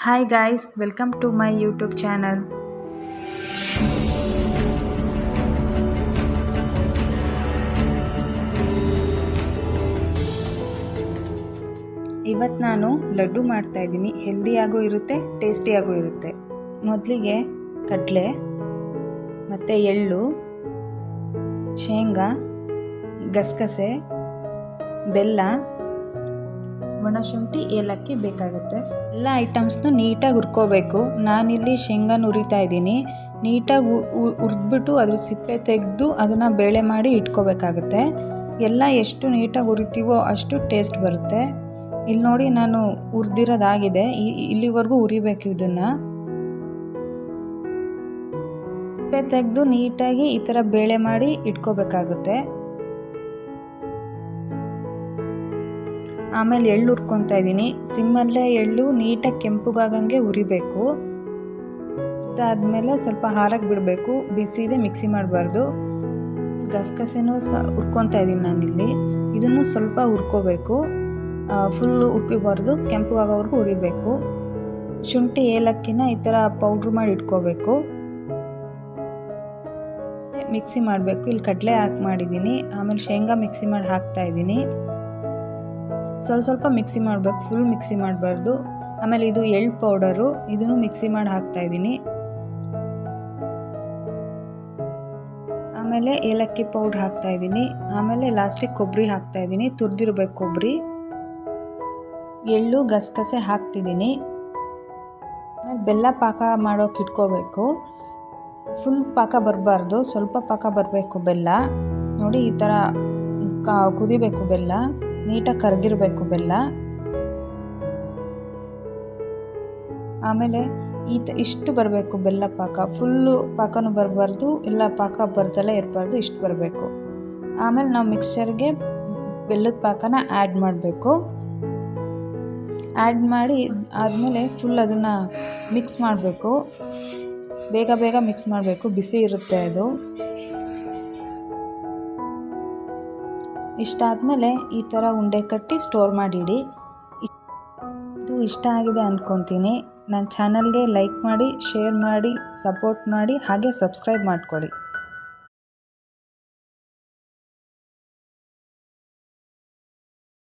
Hi guys, welcome to my YouTube channel. ಇವತ್ತು ನಾನು ಲಡ್ಡು ಮಾಡ್ತಾ ಇದ್ದೀನಿ. ಹೆಲ್ದಿಯಾಗೂ ಇರುತ್ತೆ, ಟೇಸ್ಟಿಯಾಗೂ ಇರುತ್ತೆ. ಮೊದಲಿಗೆ ಕಡಲೆ ಮತ್ತು ಎಳ್ಳು, ಶೇಂಗಾ, ಗಸಗಸೆ, ಬೆಲ್ಲ, ಒಣಶುಂಠಿ, ಏಲಕ್ಕಿ ಬೇಕಾಗುತ್ತೆ. ಎಲ್ಲ ಐಟಮ್ಸ್ನು ನೀಟಾಗಿ ಹುರ್ಕೋಬೇಕು. ನಾನಿಲ್ಲಿ ಶೇಂಗಾನ ಹುರಿತಾ ಇದ್ದೀನಿ. ನೀಟಾಗಿ ಹುರಿದ್ಬಿಟ್ಟು ಅದ್ರ ಸಿಪ್ಪೆ ತೆಗೆದು ಅದನ್ನು ಬೇಳೆ ಮಾಡಿ ಇಟ್ಕೋಬೇಕಾಗುತ್ತೆ. ಎಲ್ಲ ಎಷ್ಟು ನೀಟಾಗಿ ಹುರಿತೀವೋ ಅಷ್ಟು ಟೇಸ್ಟ್ ಬರುತ್ತೆ. ಇಲ್ಲಿ ನೋಡಿ, ನಾನು ಹುರಿದಿರೋದಾಗಿದೆ. ಇಲ್ಲಿವರೆಗೂ ಹುರಿಬೇಕು. ಇದನ್ನು ಸಿಪ್ಪೆ ತೆಗೆದು ನೀಟಾಗಿ ಈ ಥರ ಬೇಳೆ ಮಾಡಿ ಇಟ್ಕೋಬೇಕಾಗುತ್ತೆ. ಆಮೇಲೆ ಎಳ್ಳು ಹುರ್ಕೊತಾ ಇದ್ದೀನಿ. ಸಿಮ್ಮಲ್ಲೇ ಎಳ್ಳು ನೀಟಾಗಿ ಕೆಂಪುಗಾಗಂಗೆ ಹುರಿಬೇಕು. ಅದಾದಮೇಲೆ ಸ್ವಲ್ಪ ಹಾರಕ್ಕೆ ಬಿಡಬೇಕು. ಬಿಸಿದೆ, ಮಿಕ್ಸಿ ಮಾಡಬಾರ್ದು. ಗಸಗಸೆನೂ ಹುರ್ಕೊತಾ ಇದ್ದೀನಿ ನಾನಿಲ್ಲಿ. ಇದನ್ನು ಸ್ವಲ್ಪ ಹುರ್ಕೋಬೇಕು. ಫುಲ್ಲು ಹುರ್ಕೋಬಾರ್ದು, ಕೆಂಪುಗಾಗೋವರೆಗೂ ಹುರಿಬೇಕು. ಶುಂಠಿ, ಏಲಕ್ಕಿನ ಈ ಥರ ಪೌಡ್ರ್ ಮಾಡಿ ಇಟ್ಕೋಬೇಕು. ಮಿಕ್ಸಿ ಮಾಡಬೇಕು. ಇಲ್ಲಿ ಕಡಲೆ ಹಾಕಿ ಮಾಡಿದ್ದೀನಿ. ಆಮೇಲೆ ಶೇಂಗಾ ಮಿಕ್ಸಿ ಮಾಡಿ ಹಾಕ್ತಾಯಿದ್ದೀನಿ. ಸ್ವಲ್ಪ ಮಿಕ್ಸಿ ಮಾಡಬೇಕು, ಫುಲ್ ಮಿಕ್ಸಿ ಮಾಡಬಾರ್ದು. ಆಮೇಲೆ ಇದು ಎಳ್ಳು ಪೌಡರು, ಇದನ್ನು ಮಿಕ್ಸಿ ಮಾಡಿ ಹಾಕ್ತಾಯಿದ್ದೀನಿ. ಆಮೇಲೆ ಏಲಕ್ಕಿ ಪೌಡ್ರ್ ಹಾಕ್ತಾಯಿದ್ದೀನಿ. ಆಮೇಲೆ ಲಾಸ್ಟಿಗೆ ಕೊಬ್ಬರಿ ಹಾಕ್ತಾಯಿದ್ದೀನಿ. ತುರಿದಿರ್ಬೇಕು ಕೊಬ್ಬರಿ. ಎಳ್ಳು, ಗಸಗಸೆ ಹಾಕ್ತಿದ್ದೀನಿ. ಆಮೇಲೆ ಬೆಲ್ಲ ಪಾಕ ಮಾಡೋಕೆ ಇಟ್ಕೋಬೇಕು. ಫುಲ್ ಪಾಕ ಬರಬಾರ್ದು, ಸ್ವಲ್ಪ ಪಾಕ ಬರಬೇಕು ಬೆಲ್ಲ. ನೋಡಿ, ಈ ಥರ ಕುದಿಬೇಕು ಬೆಲ್ಲ. ನೀಟಾಗಿ ಕರಗಿರಬೇಕು ಬೆಲ್ಲ. ಆಮೇಲೆ ಇಷ್ಟು ಬರಬೇಕು ಬೆಲ್ಲ ಪಾಕ. ಫುಲ್ಲು ಪಾಕನೂ ಬರಬಾರ್ದು, ಇಲ್ಲ ಪಾಕ ಬರ್ದಲ್ಲೇ ಇರಬಾರ್ದು, ಇಷ್ಟು ಬರಬೇಕು. ಆಮೇಲೆ ನಾವು ಮಿಕ್ಸ್ಚರ್ಗೆ ಬೆಲ್ಲದ ಪಾಕನ ಆ್ಯಡ್ ಮಾಡಬೇಕು. ಆ್ಯಡ್ ಮಾಡಿ ಆದಮೇಲೆ ಫುಲ್ ಅದನ್ನು ಮಿಕ್ಸ್ ಮಾಡಬೇಕು. ಬೇಗ ಮಿಕ್ಸ್ ಮಾಡಬೇಕು, ಬಿಸಿ ಇರುತ್ತೆ ಅದು. ಇಷ್ಟಾದಮೇಲೆ ಈ ಥರ ಉಂಡೆ ಕಟ್ಟಿ ಸ್ಟೋರ್ ಮಾಡಿಡಿ. ಇದು ಇಷ್ಟ ಆಗಿದೆ ಅಂದ್ಕೊತೀನಿ. ನನ್ನ ಚಾನಲ್ಗೆ ಲೈಕ್ ಮಾಡಿ, ಶೇರ್ ಮಾಡಿ, ಸಪೋರ್ಟ್ ಮಾಡಿ, ಹಾಗೆ ಸಬ್ಸ್ಕ್ರೈಬ್ ಮಾಡ್ಕೊಳ್ಳಿ.